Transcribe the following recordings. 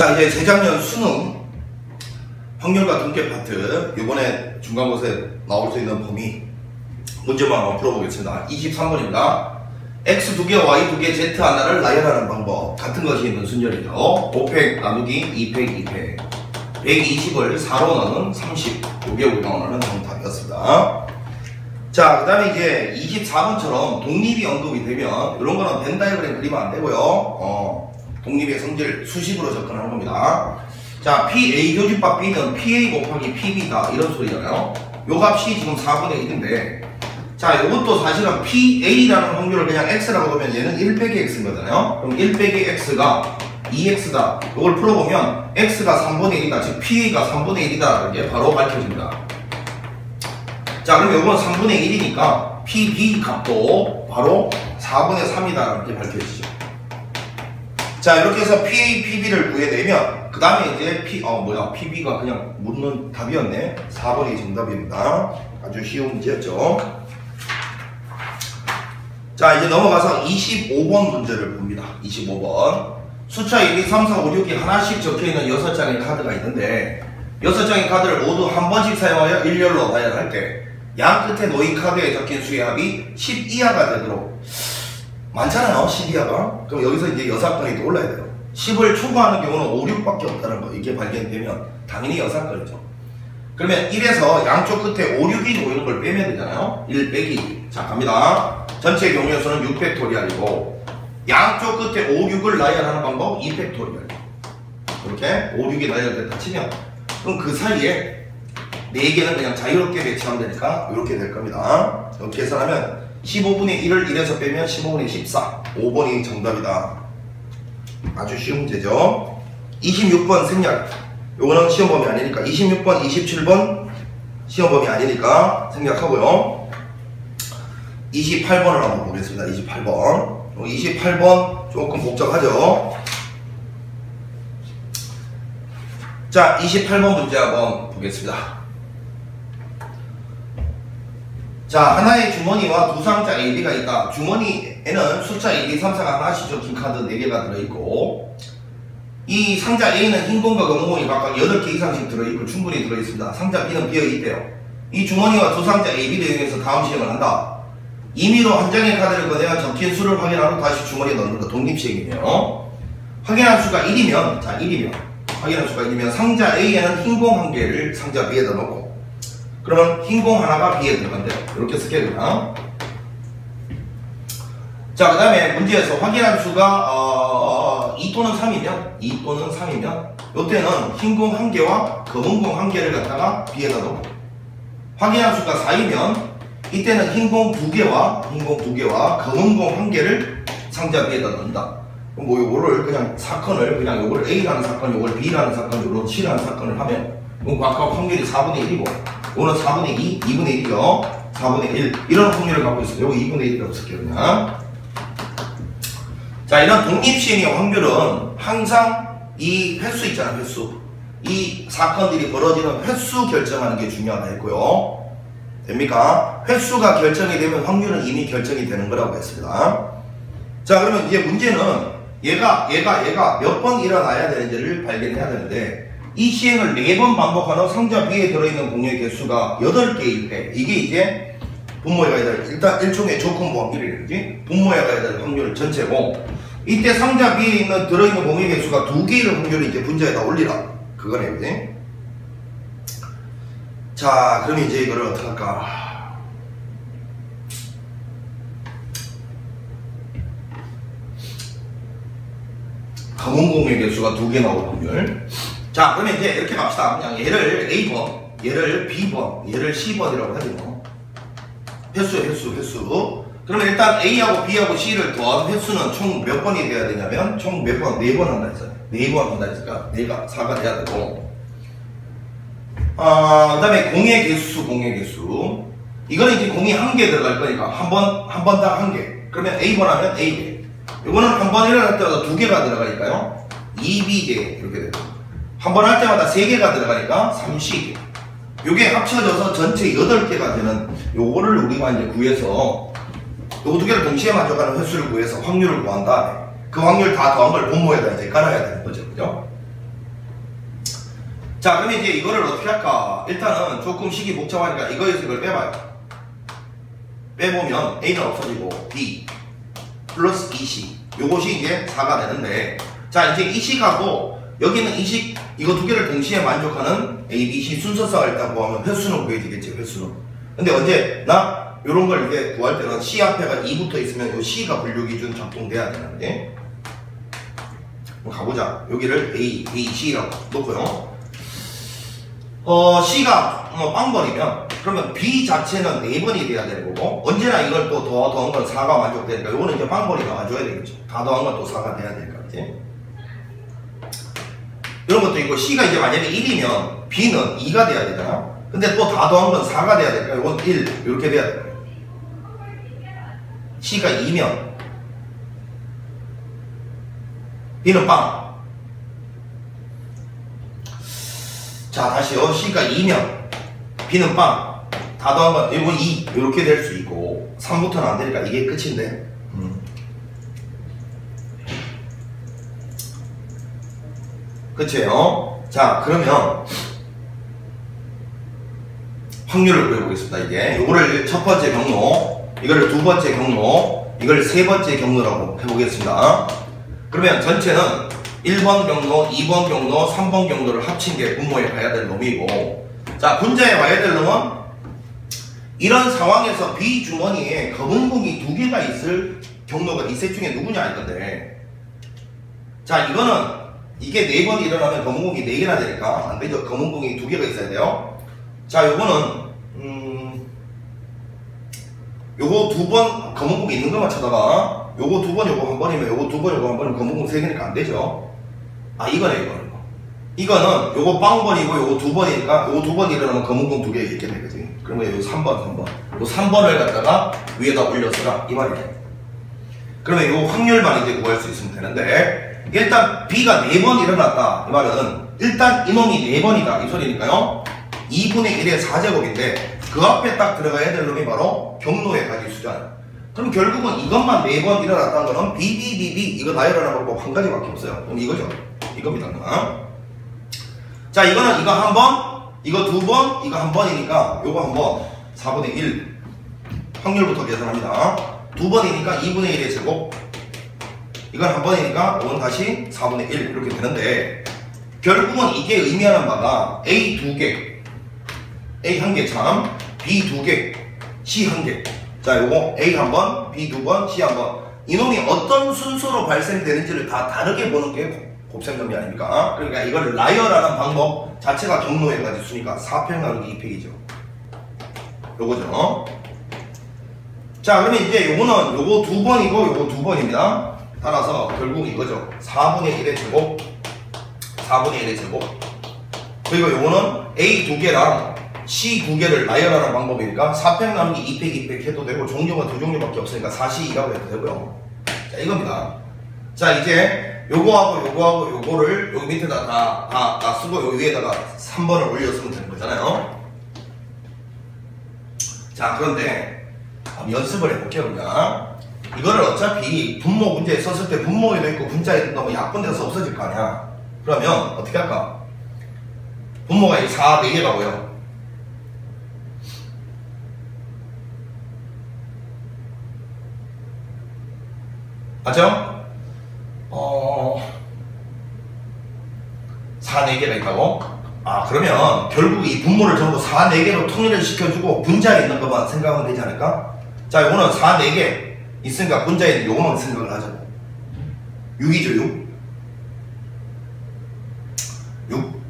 자, 이제 재작년 수능 확률과 통계 파트 이번에 중간고사에 나올 수 있는 범위 문제만 한번 풀어보겠습니다. 23번입니다. x 2개, y 2개, z 하나를 나열하는 방법. 같은 것이 있는 순열이죠. 5팩 나누기 2팩 2팩 120을 4로 넣는 30. 이게 우리가 원하는 정답이었습니다. 자, 그 다음에 이제 24번처럼 독립이 언급이 되면 이런 거는 벤 다이어그램 그리면 안 되고요. 독립의 성질 수식으로 접근하는 겁니다. 자, PA 교집합 B는 PA 곱하기 PB다 이런 소리잖아요. 요 값이 지금 4분의 1인데 자, 요것도 사실은 PA라는 확률을 그냥 X라고 보면 얘는 1 빼기 X인 거잖아요. 그럼 1 빼기 X가 2X다. 요걸 풀어보면 X가 3분의 1이다. 즉 PA가 3분의 1이다. 이게 바로 밝혀집니다. 자, 그럼 요건 3분의 1이니까 PB 값도 바로 4분의 3이다. 이렇게 밝혀지죠. 자, 이렇게 해서 PA, PB를 구해내면 그 다음에 이제 PB가 그냥 묻는 답이었네. 4번이 정답입니다. 아주 쉬운 문제였죠. 자, 이제 넘어가서 25번 문제를 봅니다. 25번. 숫자 1, 2, 3, 4, 5, 6이 하나씩 적혀있는 6장의 카드가 있는데 6장의 카드를 모두 한 번씩 사용하여 일렬로 나열할 때 양 끝에 놓인 카드에 적힌 수의 합이 10 이하가 되도록 많잖아요, 10 이하가. 그럼 여기서 이제 여사건이 또 올라야 돼요. 10을 초과하는 경우는 5, 6밖에 없다는 거. 이게 발견되면 당연히 여사건이죠. 그러면 1에서 양쪽 끝에 5, 6이 놓이는 걸 빼면 되잖아요. 1 빼기. 자, 갑니다. 전체 경우의 수는 6팩토리얼이고 양쪽 끝에 5, 6을 나열하는 방법 2팩토리얼. 이렇게 5, 6이 나열됐다 치면 그럼 그 사이에 4개는 그냥 자유롭게 배치하면 되니까 이렇게 될 겁니다. 이렇게 계산하면 15분의 1을 1에서 빼면 15분의 14. 5번이 정답이다. 아주 쉬운 문제죠. 26번 생략. 요거는 시험범위 아니니까 26번, 27번 시험범위 아니니까 생략하고요. 28번을 한번 보겠습니다. 28번. 28번 조금 복잡하죠. 자, 28번 문제 한번 보겠습니다. 자, 하나의 주머니와 두 상자 AB가 있다. 주머니에는 숫자 1, 2, 3, 4가 하나씩 적힌 카드 4개가 들어있고 이 상자 A는 흰 공과 검은 공이 각각 8개 이상씩 들어있고 충분히 들어있습니다. 상자 B는 비어있대요. 이 주머니와 두 상자 AB를 이용해서 다음 시행을 한다. 임의로 한 장의 카드를 꺼내어 적힌 수를 확인한 후 다시 주머니에 넣는 거 독립시행이네요. 확인한 수가 1이면 자 1이면 확인한 수가 1이면 상자 A에는 흰 공 1개를 상자 B에다 넣고 그러면 흰 공 하나가 B에 들어간대요. 이렇게 쓸게요. 자, 그 다음에 문제에서 확인한 수가 2 또는 3이면 요때는 흰 공 1개와 검은 공 1개를 갖다가 B에다 넣고 확인한 수가 4이면 이때는 흰 공 2개와 검은 공 1개를 상자 B에다 넣는다. 그럼 뭐 요거를 그냥 사건을 그냥 요거를 A라는 사건, 요걸 B라는 사건, 요걸 C라는 사건을 하면 그럼 각각 확률이 4분의 1이고 요거는 4분의 2, 2분의 1이죠. 4분의 1 이런 확률을 갖고 있어요. 요거 2분의 1이라고 쓸게요. 그냥. 자, 이런 독립시행의 확률은 항상 이 횟수 있잖아요. 횟수. 이 사건들이 벌어지는 횟수 결정하는 게 중요하다 했고요. 됩니까? 횟수가 결정이 되면 확률은 이미 결정이 되는 거라고 했습니다. 자, 그러면 이제 문제는 얘가 몇 번 일어나야 되는지를 발견해야 되는데 이 시행을 4번 반복하는 상자 B에 들어있는 공유의 개수가 8개일 때 이게 이제 분모에 가야 될 일단 일종의 조건부 확률이라든지 분모에 가야 될 확률 전체고 이때 상자 B에 들어있는 공유의 개수가 2개일 확률을 이제 분자에다 올리라 그거네요. 그지? 자, 그럼 이제 이거를 어떻게 할까? 검은 공유의 개수가 2개 나올 확률. 자, 그러면 이제 이렇게 갑시다. 그냥 얘를 A번, 얘를 B번, 얘를 C번이라고 하죠. 횟수. 그러면 일단 A하고 B하고 C를 더한 횟수는 총 몇 번이 돼야 되냐면 총 몇 번? 4번 한다 했어요. 4번 한다 했으니까 4가 돼야 되고 그 다음에 공의 개수. 이거는 이제 공이 1개 들어갈 거니까 한 번당 1개. 그러면 A번 하면 A개. 이거는 한 번 일어날 때마다 2개가 들어가니까요. 2B개 이렇게 되고 한 번 할 때마다 3개가 들어가니까 3C개. 요게 합쳐져서 전체 8개가 되는 요거를 우리가 이제 구해서 요거 2개를 동시에 만족하는 횟수를 구해서 확률을 구한 다음에 그 확률 다 더한 걸 분모에다 이제 깔아야 되는 거죠. 그죠? 자, 그럼 이제 이거를 어떻게 할까? 일단은 조금 식이 복잡하니까 이거에서 이걸 빼봐요. 빼보면 A는 없어지고 B 플러스 2C 요것이 이제 4가 되는데, 자, 이제 이 식하고 여기는 이 식 이거 두 개를 동시에 만족하는 A, B, C 순서상을 일단 구하면 횟수는 구해지겠지, 횟수는. 근데 언제나 요런 걸 이제 구할 때는 C 앞에가 2붙어 있으면 요 C가 분류 기준 작동돼야 되는데, 가보자. 여기를 A, B, C라고 놓고요. C가 빵벌이면 그러면 B 자체는 4번이 돼야 되는 거고, 언제나 이걸 또 더한 건 4가 만족되니까 요거는 이제 빵벌이가 와줘야 되겠죠. 다 더한 건 또 4가 돼야 되니까, 이제. 이런 것도 있고, C가 이제 만약에 1이면 B는 2가 돼야 되잖아. 근데 또 다 더한 건 4가 돼야 되니까 요건 1, 이렇게 돼야 돼. C가 2면 B는 빵. 자, 다시요. C가 2면 B는 빵. 다 더한 건 이거 2 이렇게 될 수 있고, 3부터는 안 되니까 이게 끝인데. 그치요? 자, 그러면 확률을 구해보겠습니다. 이게 요거를 첫 번째 경로, 이거를 두 번째 경로, 이걸 세 번째 경로라고 해보겠습니다. 그러면 전체는 1번 경로, 2번 경로, 3번 경로를 합친 게 분모에 가야 될 놈이고, 자, 분자에 와야 될 놈은 이런 상황에서 B 주머니에 검은 공이 두 개가 있을 경로가 이 셋 중에 누구냐 이건데, 자, 이거는 이게 4번이 일어나면 검은 공이 4개나 되니까 안 되죠. 검은 공이 2개가 있어야 돼요. 자, 요거는 요거 2번 검은 공이 있는 것만 쳐다봐. 요거 2번, 요거 1번이면 요거 2번, 요거 1번이면 검은 공 3개니까 안 되죠. 아, 이거네, 이거는. 이거는 요거 빵번이고 요거 2번이니까 요거 2번 일어나면 검은 공 2개 있겠네, 그지? 그러면 요거 3번. 요 3번을 갖다가 위에다 올려서라, 이 말이네. 그러면 요 확률만 이제 구할 수 있으면 되는데, 일단 B가 4번 일어났다, 이 말은 일단 이놈이 4번이다, 이 소리니까요. 2분의 1의 4제곱인데 그 앞에 딱 들어가야 될 놈이 바로 경로의 가지수잖아요. 그럼 결국은 이것만 4번 일어났다는 거는 BBBB 이거 다 일어나는 방법 한 가지밖에 없어요. 그럼 이거죠. 이겁니다. 자, 이거는 이거 한 번, 이거 2번, 이거 한 번이니까 요거 한 번 4분의 1 확률부터 계산합니다. 2번이니까 2분의 1의 제곱, 이건 한 번이니까 이건 다시 4분의 1 이렇게 되는데, 결국은 이게 의미하는 바가 A 2개, A 1개 참, B 2개, C 1개. 자, 요거 A 한 번, B 2번, C 한 번. 이놈이 어떤 순서로 발생되는지를 다 다르게 보는 게 곱셈정리 아닙니까? 그러니까 이걸 라이어라는 방법 자체가 경로에 가지수니까 4평 나누기 2팩이죠. 요거죠. 자, 그러면 이제 요거는 요거 2번이고 요거 2번입니다. 따라서 결국 이거죠. 4분의 1의 제곱, 4분의 1의 제곱. 그리고 요거는 A 2개랑 C 2개를 나열하는 방법이니까 4팩 나누기 2팩 2팩 해도 되고, 종류가 2종류밖에 없으니까 4C2라고 해도 되고요. 자, 이겁니다. 자, 이제 요거하고 요거를 여기 밑에다 다 쓰고 여기 위에다가 3번을 올려쓰면 되는 거잖아요. 자, 그런데 연습을 해볼게요. 그냥 이거를 어차피 분모 문제에 썼을 때 분모에도 있고 분자에도 너무 약분돼서 없어질 거 아니야. 그러면 어떻게 할까? 분모가 4, 4개가 보여. 맞죠? 4, 4개가 있다고? 아, 그러면 결국 이 분모를 전부 4, 4개로 통일을 시켜주고 분자에 있는 것만 생각하면 되지 않을까? 자, 요거는 4, 4개 있으니까 분자에 있는 요거만 생각을 하자. 6이죠, 6. 6.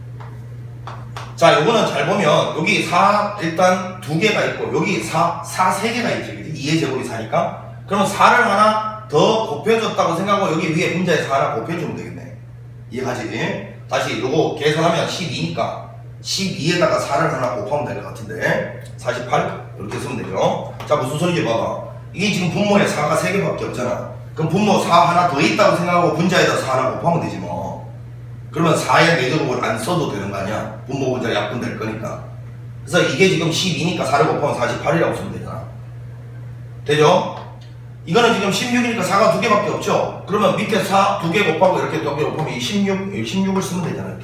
자, 요거는 잘 보면 여기 4 일단 2개가 있고 여기 4 3개가 있지, 그치? 2의 제곱이 4니까. 그러면 4를 하나 더 곱해줬다고 생각하고 여기 위에 분자에서 하나 곱해주면 되겠네. 이해가지? 다시 요거 계산하면 12니까 12에다가 4를 하나 곱하면 될 것 같은데 48 이렇게 쓰면 되죠. 자, 무슨 소리인지 봐봐. 이게 지금 분모에 4가 3개밖에 없잖아. 그럼 분모 4 하나 더 있다고 생각하고 분자에다 4 하나 곱하면 되지 뭐. 그러면 4의 4제곱을 안 써도 되는 거 아니야. 분모 분자 약분될 거니까. 그래서 이게 지금 12니까 4를 곱하면 48이라고 쓰면 되잖아. 되죠? 이거는 지금 16이니까 4가 2개밖에 없죠? 그러면 밑에 4 2개 곱하고 이렇게 2개 곱하면 16을 쓰면 되잖아요.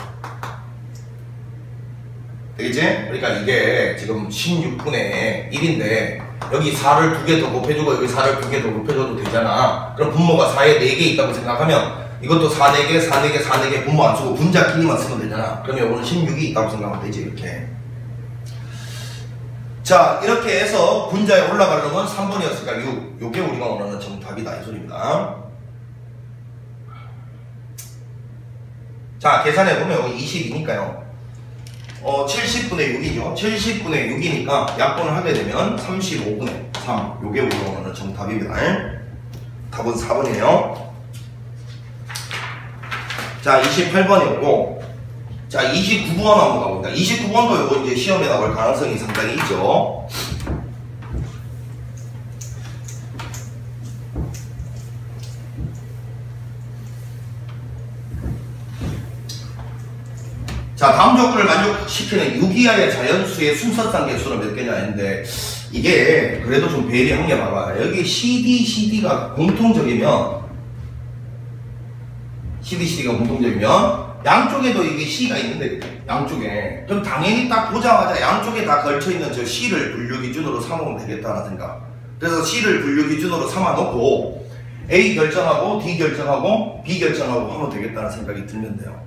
되겠지? 그러니까 이게 지금 16분의 1인데 여기 4를 2개 더 곱해주고 여기 4를 2개 더 곱해줘도 되잖아. 그럼 분모가 4에 4개 있다고 생각하면 이것도 4, 4개, 4, 4개, 4, 4개 분모 안 쓰고 분자끼리만 쓰면 되잖아. 그러면 이거는 16이 있다고 생각하면 되지 이렇게. 자, 이렇게 해서 분자에 올라가려면 3번이었으니까 6. 요게 우리가 원하는 정답이다 이 소리입니다. 자, 계산해보면 여기 20이니까요. 70분의 6이죠. 70분의 6이니까 약분을 하게 되면 35분의 3. 요게 우리가 원하는 정답입니다. 답은 4번이에요. 자, 28번이었고, 자, 29번 한번 가봅니다. 29번도 요거 이제 시험에 나올 가능성이 상당히 있죠. 자, 다음 조건을 만족시키는 6 이하의 자연수의 순서상 개수는 몇 개냐 했는데, 이게 그래도 좀 배려한 게 봐봐. 여기 CD가 공통적이면, CD가 공통적이면, 양쪽에도 이게 C가 있는데, 양쪽에. 그럼 당연히 딱 보자마자 양쪽에 다 걸쳐있는 저 C를 분류 기준으로 삼으면 되겠다는 생각. 그래서 C를 분류 기준으로 삼아놓고, A 결정하고, D 결정하고, B 결정하고 하면 되겠다는 생각이 들면 돼요.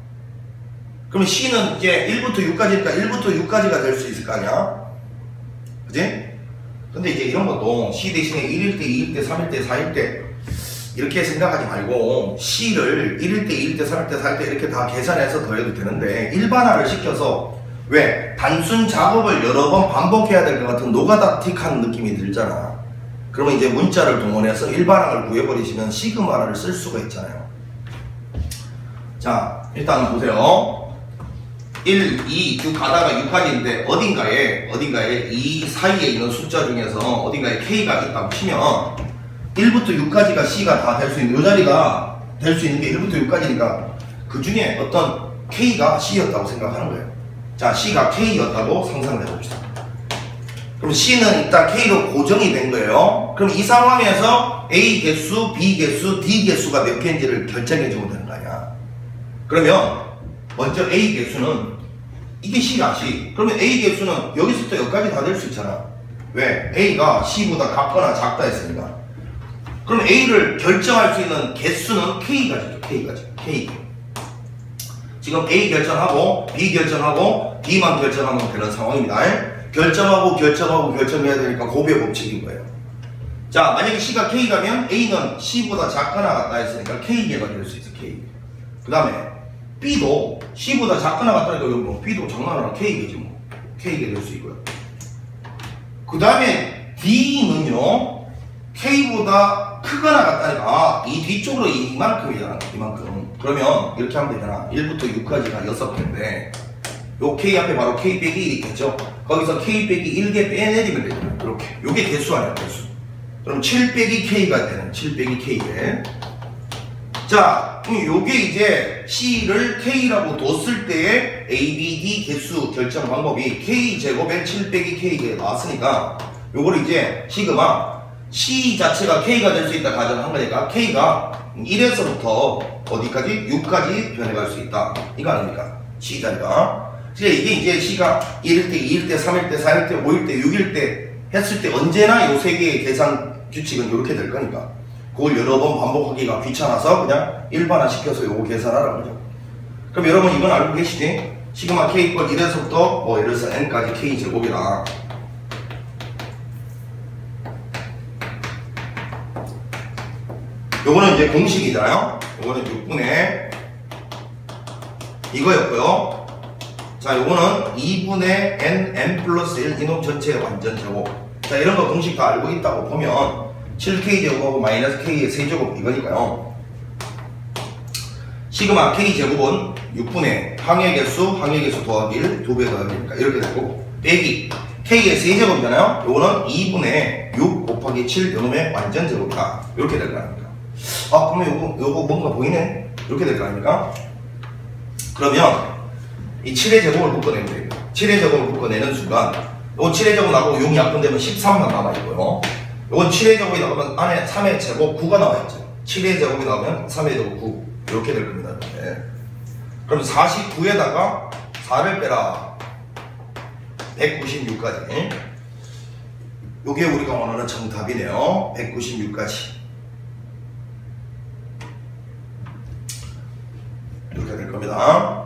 그럼 C는 이제 1부터 6까지니까 1부터 6까지가 될 수 있을 거 아니야? 그지? 근데 이제 이런 것도 C 대신에 1일 때, 2일 때, 3일 때, 4일 때 이렇게 생각하지 말고 C를 1일 때, 2일 때, 3일 때, 4일 때 이렇게 다 계산해서 더해도 되는데 일반화를 시켜서 왜? 단순 작업을 여러 번 반복해야 될 것 같은 노가다틱한 느낌이 들잖아. 그러면 이제 문자를 동원해서 일반항을 구해버리시면 시그마를 쓸 수가 있잖아요. 자, 일단 보세요. 1, 2 쭉 가다가 6까지인데 어딘가에 이 사이에 있는 숫자 중에서 어딘가에 K가 있다고 치면 1부터 6까지가 C가 다 될 수 있는 이 자리가 될 수 있는 게 1부터 6까지니까 그 중에 어떤 K가 C였다고 생각하는 거예요. 자, C가 K였다고 상상을 해봅시다. 그럼 C는 일단 K로 고정이 된 거예요. 그럼 이 상황에서 A 개수, B 개수, D 개수가 몇 개인지를 결정해 주면 되는 거 아니야. 그러면 먼저 A 개수는 이게 C가 C. 그러면 A 개수는 여기서부터 여기까지 다 될 수 있잖아. 왜? A가 C보다 같거나 작다 했으니까. 그럼 A를 결정할 수 있는 개수는 K가지죠. K. 지금 A 결정하고 B 결정하고 D만 결정하면 되는 상황입니다. 결정해야 되니까 곱의 법칙인 거예요. 자, 만약에 C가 K가면 A는 C보다 작거나 같다 했으니까 K개가 될 수 있어. K. 그 다음에 B도 C보다 작거나 같다니까 뭐 B도 장난하나 K개지 뭐. K개 될 수 있고요. 그 다음에 D는요 K보다 크거나 같다니까 이 뒤쪽으로 이만큼이잖아. 이만큼. 그러면 이렇게 하면 되잖아. 1부터 6까지가 6개인데 요 K 앞에 바로 K 빼기 1이 있겠죠. 거기서 K 빼기 1개 빼내리면 되잖아. 이렇게. 요게 개수 아니야, 개수. 그럼 7 빼기 K가 되는 7 빼기 K에. 자, 그럼 요게 이제 C를 K라고 뒀을 때의 A, B, D 개수 결정 방법이 K제곱에 7 빼기 K가 나왔으니까 요걸 이제 시그마 C 자체가 K가 될 수 있다 가정한 거니까 K가 1에서부터 어디까지? 6까지 변해갈 수 있다. 이거 아닙니까? C 자리가. 이게 이제 C가 1일 때, 2일 때, 3일 때, 4일 때, 5일 때, 6일 때 했을 때 언제나 요 세 개의 계산 규칙은 이렇게 될 거니까 그걸 여러 번 반복하기가 귀찮아서 그냥 일반화 시켜서 요거 계산하라는 거죠. 그럼 여러분 이건 알고 계시지? 시그마 K 이퀄 1에서부터 뭐 예를 들어서 N까지 K 제곱이라 요거는 이제 공식이잖아요. 요거는 6분의 이거였고요. 자, 요거는 2분의 n 플러스 1 이놈 전체의 완전 제곱. 자, 이런 거 공식 다 알고 있다고 보면 7k 제곱하고 마이너스 k의 세제곱 이거니까요. 시그마 k 제곱은 6분의 항의 개수 더하기 1 2배 더하기니까 이렇게 되고 빼기 k의 세제곱이잖아요. 요거는 2분의 6 곱하기 7 요놈의 완전 제곱이다. 이렇게 될 거 아닙니까? 아, 그러면 요거 뭔가 보이네? 이렇게 될 거 아닙니까? 그러면 이 7의 제곱을 묶어내면 돼요. 7의 제곱을 묶어내는 순간 요건 7의 제곱 나가고 6이 약분되면 13만 남아있고요. 요건 7의 제곱이 나오면 안에 3의 제곱 9가 나와있죠. 7의 제곱이 나오면 3의 제곱 9 이렇게 될 겁니다. 네. 그럼 49에다가 4를 빼라. 196까지. 요게 우리가 원하는 정답이네요. 196까지. 이렇게 될 겁니다.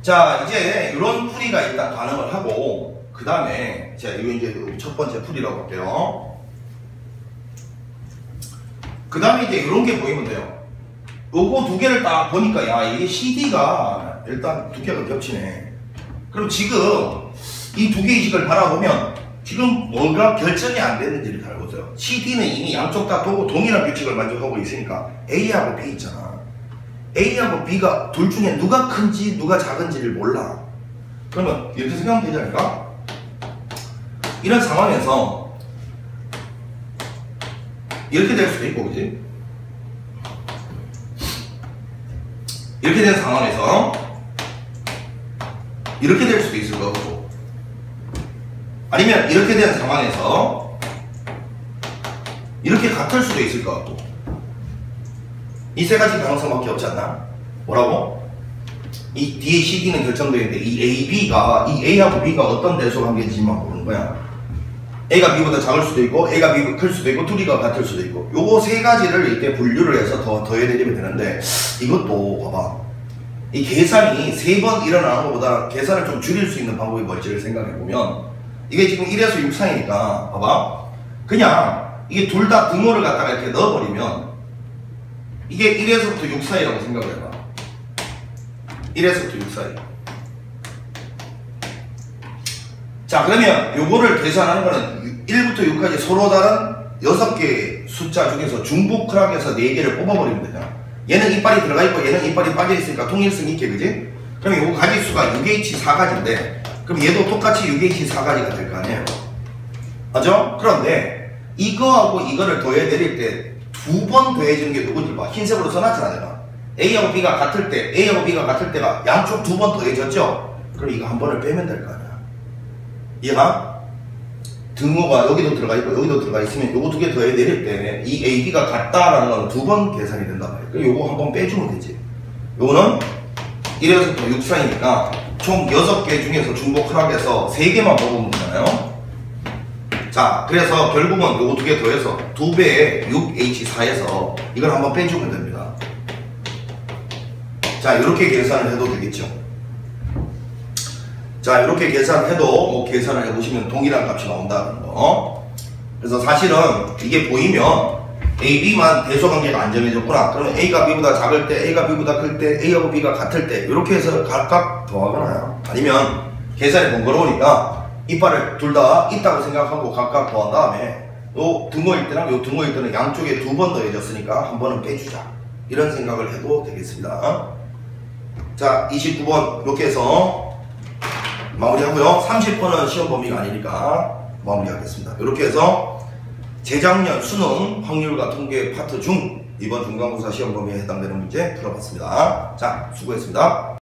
자, 이제 이런 풀이가 일단 가능을 하고, 그 다음에, 자, 이거 이제 첫 번째 풀이라고 할게요. 그 다음에 이제 이런 게 보이면 돼요. 요거 두 개를 딱 보니까, 야, 이게 CD가 일단 두 개가 겹치네. 그럼 지금 이 두 개의 식을 바라보면, 지금 뭔가 결정이 안 됐는지를 잘 보세요. CD는 이미 양쪽 다 동일한 규칙을 만족하고 있으니까, A하고 B 있잖아. A하고 B가 둘 중에 누가 큰지 누가 작은지를 몰라. 그러면 이렇게 생각하면 되지 않을까? 이런 상황에서 이렇게 될 수도 있고, 그지? 이렇게 된 상황에서 이렇게 될 수도 있을 거고, 아니면 이렇게 된 상황에서 이렇게 같을 수도 있을 것 같고, 이 세 가지 가능성밖에 없지 않나? 뭐라고? 이 뒤에 CD는 결정되어 있는데 이 A, B가, 이 A하고 B가 어떤 대소 관계인지만 모르는 거야. A가 B보다 작을 수도 있고, A가 B보다 클 수도 있고, 둘이가 같을 수도 있고, 요거 세 가지를 이렇게 분류를 해서 더해내리면 되는데, 이것도 봐봐. 이 계산이 세 번 일어나는 것보다 계산을 좀 줄일 수 있는 방법이 뭘지를 생각해보면, 이게 지금 1에서 6 사이니까, 봐봐. 그냥, 이게 둘 다 등호를 갖다가 이렇게 넣어버리면, 이게 1에서부터 6 사이라고 생각을 해봐. 1에서부터 6 사이. 자, 그러면 요거를 계산하는 거는 1부터 6까지 서로 다른 6개의 숫자 중에서 중복크락에서 4개를 뽑아버리면 되잖아. 얘는 이빨이 들어가 있고 얘는 이빨이 빠져 있으니까 통일성 있게, 그지? 그럼 요거 가지수가 6H4가지인데, 그럼 얘도 똑같이 6H4가지가 될 거 아니에요? 맞죠? 그런데 이거하고 이거를 더해내릴 때 두 번 더해지는 게 누군지 봐. 흰색으로 써놨잖아, 내가. A하고 B가 같을 때, A하고 B가 같을 때가 양쪽 두 번 더해졌죠? 그럼 이거 한 번을 빼면 될 거 아니야. 얘가 등호가 여기도 들어가 있고 여기도 들어가 있으면 요거 두 개 더해내릴 때 이 A, B가 같다라는 건 두 번 계산이 된단 말이야. 그럼 요거 한 번 빼주면 되지. 요거는 1에서부터 6 사이니까 총 6개 중에서 중복 크락에서 3개만 먹으면 되잖아요. 자, 그래서 결국은 요거 두 개 더해서 2배의 6H4에서 이걸 한번 빼주면 됩니다. 자, 이렇게 계산을 해도 되겠죠. 자, 이렇게 계산을 해도 뭐 계산을 해보시면 동일한 값이 나온다는 거. 그래서 사실은 이게 보이면 A, B만 대소관계가 안 정해졌구나. 그러면 A가 B보다 작을 때, A가 B보다 클 때, A하고 B가 같을 때 이렇게 해서 각각 더하거나요. 아니면 계산이 번거로우니까 이빨을 둘 다 있다고 생각하고 각각 더한 다음에 요 등호일 때랑 요 등호일 때는 양쪽에 두 번 더해졌으니까 한 번은 빼주자. 이런 생각을 해도 되겠습니다. 자, 29번 이렇게 해서 마무리하고요. 30번은 시험 범위가 아니니까 마무리하겠습니다. 이렇게 해서 재작년 수능 확률과 통계 파트 중 이번 중간고사 시험 범위에 해당되는 문제 풀어봤습니다. 자, 수고했습니다.